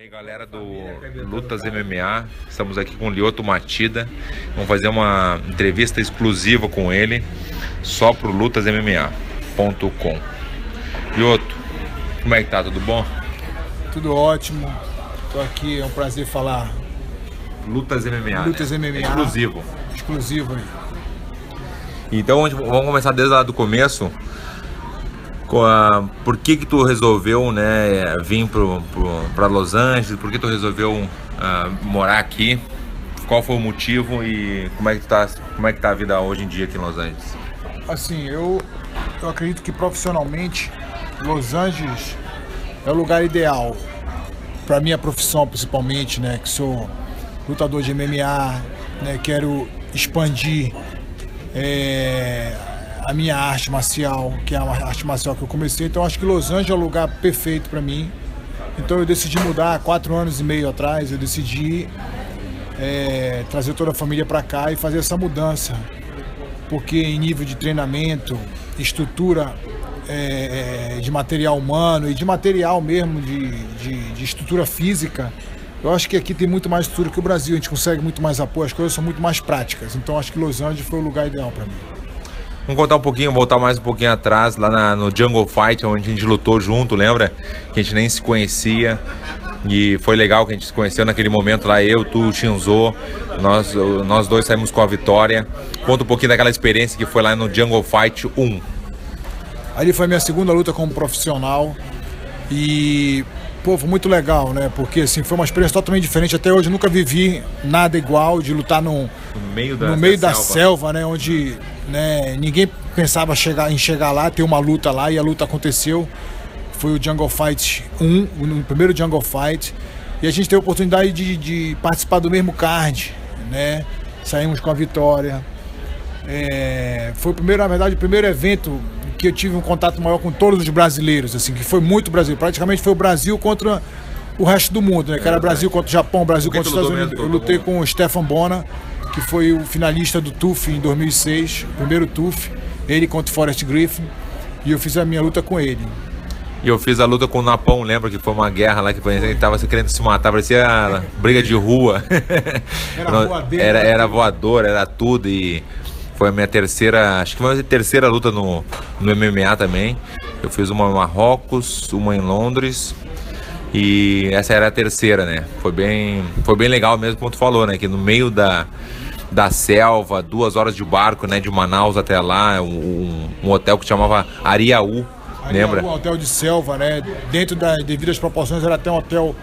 E aí, galera do Lutas MMA, estamos aqui com o Lyoto Machida. Vamos fazer uma entrevista exclusiva com ele, só pro lutasmma.com. Lyoto, como é que tá? Tudo bom? Tudo ótimo. Tô aqui, é um prazer falar. Lutas MMA. Lutas MMA. Exclusivo. Exclusivo aí. Então vamos começar desde lá do começo. Por que tu resolveu, né, vir para Los Angeles? Por que tu resolveu morar aqui? Qual foi o motivo e como é que tá a vida hoje em dia aqui em Los Angeles? Assim, eu acredito que profissionalmente Los Angeles é o lugar ideal para minha profissão, principalmente, né, que sou lutador de MMA, né, quero expandir a minha arte marcial, que é uma arte marcial que eu comecei. Então acho que Los Angeles é o lugar perfeito para mim. Então eu decidi mudar há 4 anos e meio atrás. Eu decidi trazer toda a família para cá e fazer essa mudança, porque em nível de treinamento, estrutura de material humano e de material mesmo de estrutura física, eu acho que aqui tem muito mais estrutura que o Brasil. A gente consegue muito mais apoio, as coisas são muito mais práticas. Então acho que Los Angeles foi o lugar ideal para mim. Vamos contar um pouquinho, voltar mais um pouquinho atrás, lá no Jungle Fight, onde a gente lutou junto, lembra? Que a gente nem se conhecia. E foi legal que a gente se conheceu naquele momento lá, eu, tu, o Shinzo, nós dois saímos com a vitória. Conta um pouquinho daquela experiência que foi lá no Jungle Fight 1. Ali foi a minha segunda luta como profissional e, pô, foi muito legal, né? Porque, assim, foi uma experiência totalmente diferente. Até hoje eu nunca vivi nada igual, de lutar no meio da selva, né? Onde, né, ninguém pensava em chegar lá, ter uma luta lá, e a luta aconteceu. Foi o Jungle Fight 1, o primeiro Jungle Fight, e a gente teve a oportunidade de participar do mesmo card, né? Saímos com a vitória. Foi na verdade, o primeiro evento que eu tive um contato maior com todos os brasileiros, assim, que foi muito Brasil. Praticamente foi o Brasil contra o resto do mundo, né? Que era Brasil contra o Japão, Brasil contra os Estados Unidos. Eu lutei com o Stefan Bonner, que foi o finalista do TUF em 2006, o primeiro TUF, ele contra o Forrest Griffin, e eu fiz a minha luta com ele. E eu fiz a luta com o Napão, lembra que foi uma guerra lá que ele tava querendo se matar, parecia briga de rua. Era voador, era tudo, e foi a minha terceira, acho que foi a terceira luta no MMA também. Eu fiz uma em Marrocos, uma em Londres, e essa era a terceira, né? Foi bem legal mesmo, como tu falou, né? Que no meio da selva, 2 horas de barco, né? De Manaus até lá, um hotel que chamava Ariaú, lembra? Um hotel de selva, né? Dentro das devidas proporções, era até um hotel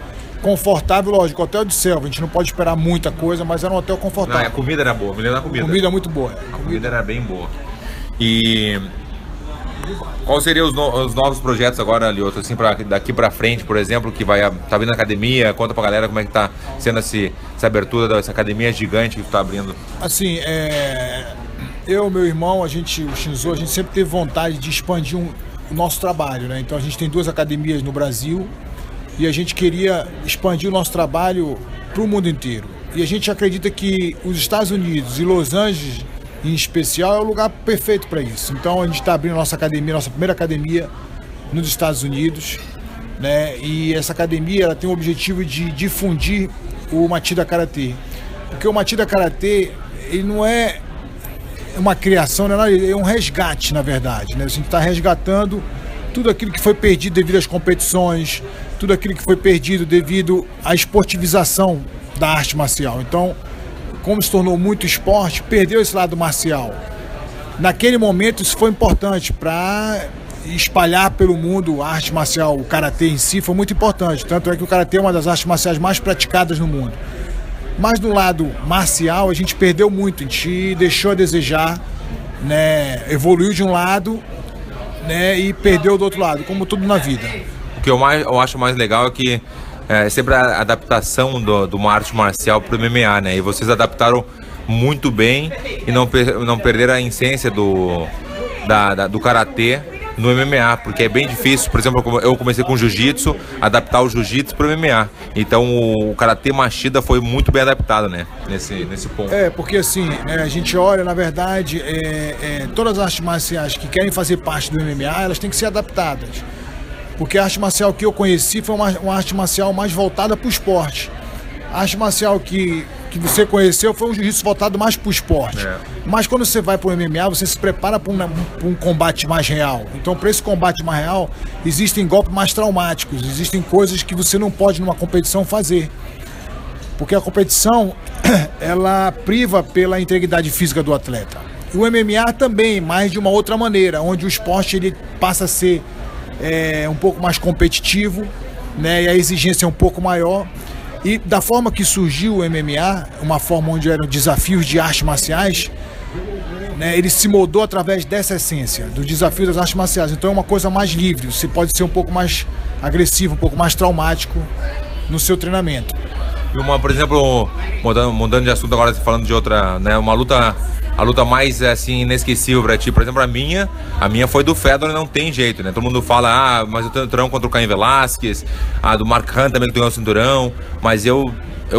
confortável, lógico, hotel de selva. A gente não pode esperar muita coisa, mas era um hotel confortável. Não, a comida era boa, me lembro da comida. A comida muito boa. A comida era bem boa. E quais seriam os novos projetos agora, Lyoto, assim, daqui pra frente, por exemplo, que tá vindo na academia? Conta pra galera como é que tá sendo essa abertura dessa academia gigante que tu tá abrindo. Assim, eu, meu irmão, o Shinzo, a gente sempre teve vontade de expandir o nosso trabalho, né? Então a gente tem 2 academias no Brasil e a gente queria expandir o nosso trabalho para o mundo inteiro. E a gente acredita que os Estados Unidos e Los Angeles, em especial, é o lugar perfeito para isso. Então a gente está abrindo nossa primeira academia nos Estados Unidos, né? E essa academia ela tem o objetivo de difundir o Machida Karatê. Porque o Machida Karatê, ele não é uma criação, né? É um resgate, na verdade, né? A gente está resgatando tudo aquilo que foi perdido devido às competições, tudo aquilo que foi perdido devido à esportivização da arte marcial. Então, como se tornou muito esporte, perdeu esse lado marcial. Naquele momento isso foi importante para espalhar pelo mundo a arte marcial, o karatê em si foi muito importante. Tanto é que o karatê é uma das artes marciais mais praticadas no mundo. Mas do lado marcial a gente perdeu muito, a gente deixou a desejar, né? Evoluiu de um lado, né? E perdeu do outro lado, como tudo na vida. O que eu acho mais legal é que é sempre a adaptação de uma arte marcial para o MMA, né? E vocês adaptaram muito bem e não perderam a essência do karatê no MMA, porque é bem difícil. Por exemplo, eu comecei com jiu-jitsu, adaptar o jiu-jitsu para o MMA. Então o karatê Machida foi muito bem adaptado, né? Nesse ponto. Porque assim, né, a gente olha, na verdade, todas as artes marciais que querem fazer parte do MMA, elas têm que ser adaptadas. Porque a arte marcial que eu conheci foi uma arte marcial mais voltada para o esporte. A arte marcial que você conheceu foi um jiu-jitsu voltado mais para o esporte. Mas quando você vai para o MMA, você se prepara para um combate mais real. Então, para esse combate mais real, existem golpes mais traumáticos, existem coisas que você não pode numa competição fazer. Porque a competição, ela priva pela integridade física do atleta. E o MMA também, mas de uma outra maneira, onde o esporte ele passa a ser um pouco mais competitivo, né, e a exigência é um pouco maior. E da forma que surgiu o MMA, uma forma onde eram desafios de artes marciais, né, ele se moldou através dessa essência, do desafio das artes marciais. Então é uma coisa mais livre, você pode ser um pouco mais agressivo, um pouco mais traumático no seu treinamento. E por exemplo, mudando de assunto agora, falando de outra, né, a luta mais assim inesquecível pra ti, por exemplo, a minha foi do Fedor, não tem jeito, né? Todo mundo fala, mas eu tenho cinturão contra o Caim Velasquez, a do Mark Hunt também que ganhou o cinturão, mas eu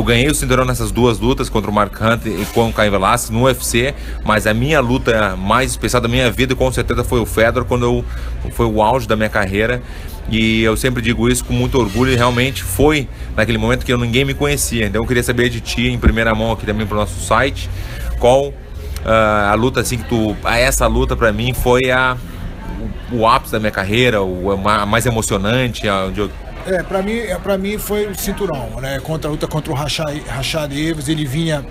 ganhei o cinturão nessas duas lutas contra o Mark Hunt e com o Caim Velasquez no UFC, mas a minha luta mais especial da minha vida com certeza foi o Fedor, foi o auge da minha carreira. E eu sempre digo isso com muito orgulho, e realmente foi naquele momento que ninguém me conhecia. Então eu queria saber de ti, em primeira mão aqui também pro nosso site, qual a luta assim que essa luta pra mim foi o ápice da minha carreira, a mais emocionante, onde eu... Pra mim foi o cinturão, né? A luta contra o Rashad Evans, ele vinha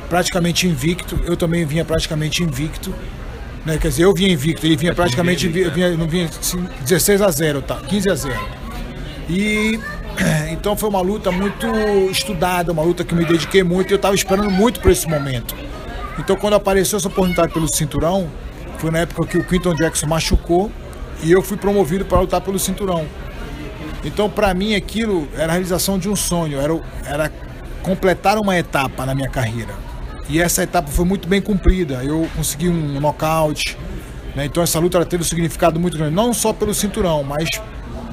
praticamente invicto, eu também vinha praticamente invicto, né? Quer dizer, eu vinha invicto, ele vinha praticamente não vinha assim, 16-0, tá? 15-0. E então foi uma luta muito estudada, uma luta que me dediquei muito, e eu estava esperando muito por esse momento. Então quando apareceu essa oportunidade pelo cinturão, foi na época que o Quinton Jackson machucou e eu fui promovido para lutar pelo cinturão. Então para mim aquilo era a realização de um sonho, era completar uma etapa na minha carreira. E essa etapa foi muito bem cumprida, eu consegui um nocaute, né? Então essa luta ela teve um significado muito grande, não só pelo cinturão, mas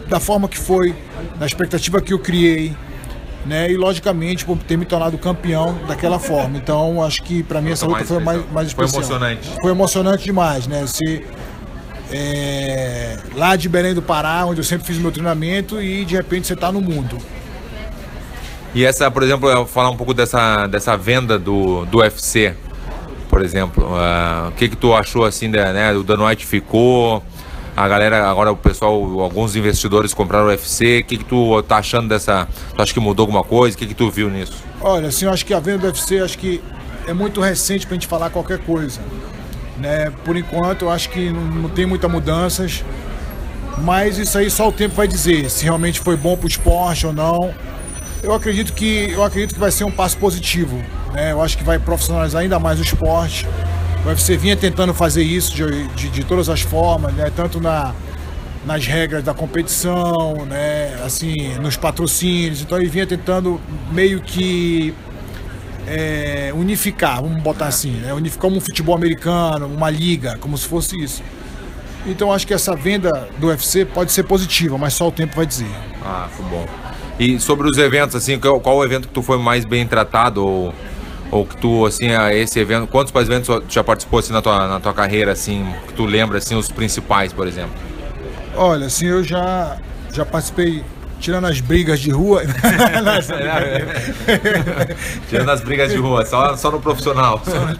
da forma que foi, da expectativa que eu criei, né? E logicamente por ter me tornado campeão daquela forma. Então acho que para mim essa luta foi mais especial. Foi emocionante. Foi emocionante demais, né? Lá de Belém do Pará, onde eu sempre fiz meu treinamento, e de repente você está no mundo. E essa, por exemplo, eu falar um pouco dessa venda do UFC, por exemplo, o que tu achou assim, né? O Dana White ficou, a galera, agora o pessoal, alguns investidores compraram o UFC, o que tu tá achando dessa, tu acha que mudou alguma coisa, o que tu viu nisso? Olha, assim, eu acho que a venda do UFC, acho que é muito recente pra gente falar qualquer coisa, né? Por enquanto, eu acho que não tem muitas mudanças, mas isso aí só o tempo vai dizer, se realmente foi bom pro esporte ou não. Eu acredito que vai ser um passo positivo, né? Eu acho que vai profissionalizar ainda mais o esporte. O UFC vinha tentando fazer isso de todas as formas, né? Tanto nas regras da competição, né? Assim, nos patrocínios. Então ele vinha tentando meio que unificar, vamos botar assim, né? Unificar como um futebol americano, uma liga, como se fosse isso. Então acho que essa venda do UFC pode ser positiva, mas só o tempo vai dizer. Ah, foi bom. E sobre os eventos, assim, qual o evento que tu foi mais bem tratado, ou que tu, assim, esse evento, quantos eventos tu já participou, assim, na tua carreira, assim, que tu lembra, assim, os principais, por exemplo? Olha, assim, eu já participei, tirando as brigas de rua... Tirando as brigas de rua, só no profissional. Só no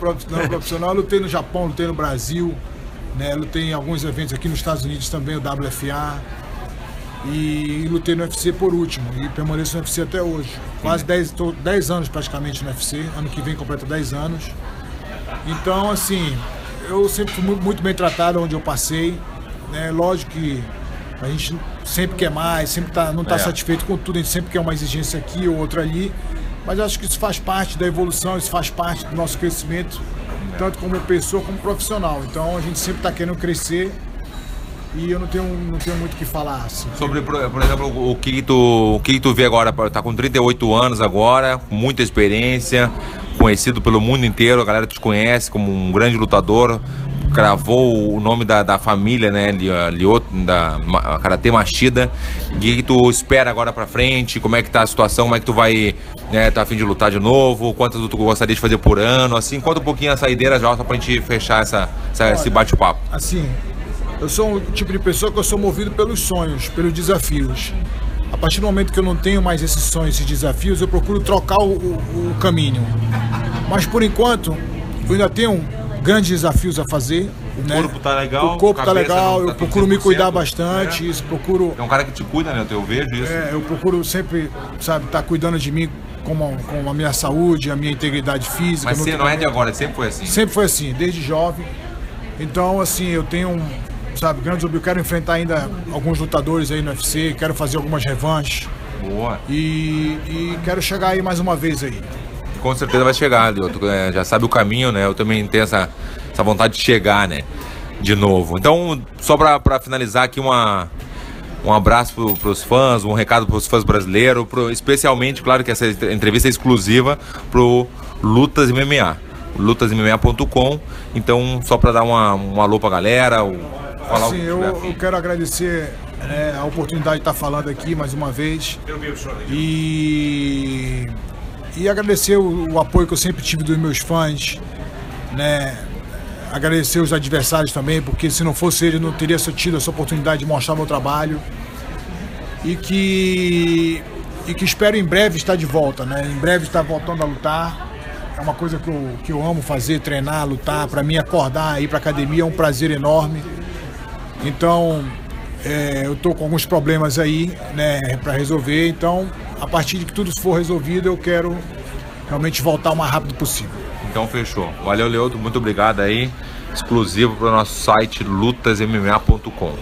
profissional, eu lutei no Japão, lutei no Brasil, né, lutei em alguns eventos aqui nos Estados Unidos também, o WFA, e lutei no UFC por último, e permaneço no UFC até hoje. Quase 10 anos praticamente no UFC, ano que vem completa 10 anos. Então, assim, eu sempre fui muito bem tratado onde eu passei, né? Lógico que a gente sempre quer mais, não está satisfeito com tudo, a gente sempre quer uma exigência aqui ou outra ali, mas acho que isso faz parte da evolução, isso faz parte do nosso crescimento, tanto como pessoa como profissional. Então a gente sempre está querendo crescer. E eu não tenho muito o que falar. Assim. Sobre, por exemplo, o que tu vê agora? Tá com 38 anos agora, muita experiência, conhecido pelo mundo inteiro, a galera te conhece como um grande lutador, gravou o nome da família, né, Lyoto, da Karatê Machida. O que tu espera agora pra frente? Como é que tá a situação? Como é que tu vai, né, tá a fim de lutar de novo? Quantas tu gostaria de fazer por ano? Assim, conta um pouquinho a saideira já, só pra gente fechar esse bate-papo. Assim, Eu sou um tipo de pessoa que eu sou movido pelos sonhos, pelos desafios. A partir do momento que eu não tenho mais esses sonhos, esses desafios, eu procuro trocar o caminho. Mas por enquanto, eu ainda tenho grandes desafios a fazer. O corpo tá legal. O corpo tá legal, eu procuro me cuidar bastante, isso, procuro... É um cara que te cuida, né? Eu vejo isso. Eu procuro sempre, sabe, estar cuidando de mim com a minha saúde, a minha integridade física. Mas você não é de agora, sempre foi assim? Sempre foi assim, desde jovem. Então, assim, eu tenho, sabe, grandes objetivos. Eu quero enfrentar ainda alguns lutadores aí no UFC, quero fazer algumas revanches. Boa. E quero chegar aí mais uma vez aí. Com certeza vai chegar, Lyoto. Já sabe o caminho, né? Eu também tenho essa vontade de chegar, né? De novo. Então, só pra finalizar aqui, um abraço pros fãs, um recado pros fãs brasileiros, especialmente, claro que essa entrevista é exclusiva pro Lutas MMA, lutasmma.com. Então, só pra dar um alô pra galera, falar assim, eu quero agradecer a oportunidade de estar falando aqui mais uma vez e agradecer o apoio que eu sempre tive dos meus fãs, né? Agradecer os adversários também, porque se não fosse ele, eu não teria tido essa oportunidade de mostrar meu trabalho. E que espero em breve estar de volta, né? Em breve estar voltando a lutar. É uma coisa que eu amo fazer, treinar, lutar. Para mim, acordar, ir para academia é um prazer enorme. Então, eu tô com alguns problemas aí, né, para resolver. Então, a partir de que tudo for resolvido, eu quero realmente voltar o mais rápido possível. Então fechou. Valeu, Lyoto, muito obrigado aí. Exclusivo para o nosso site lutasmma.com.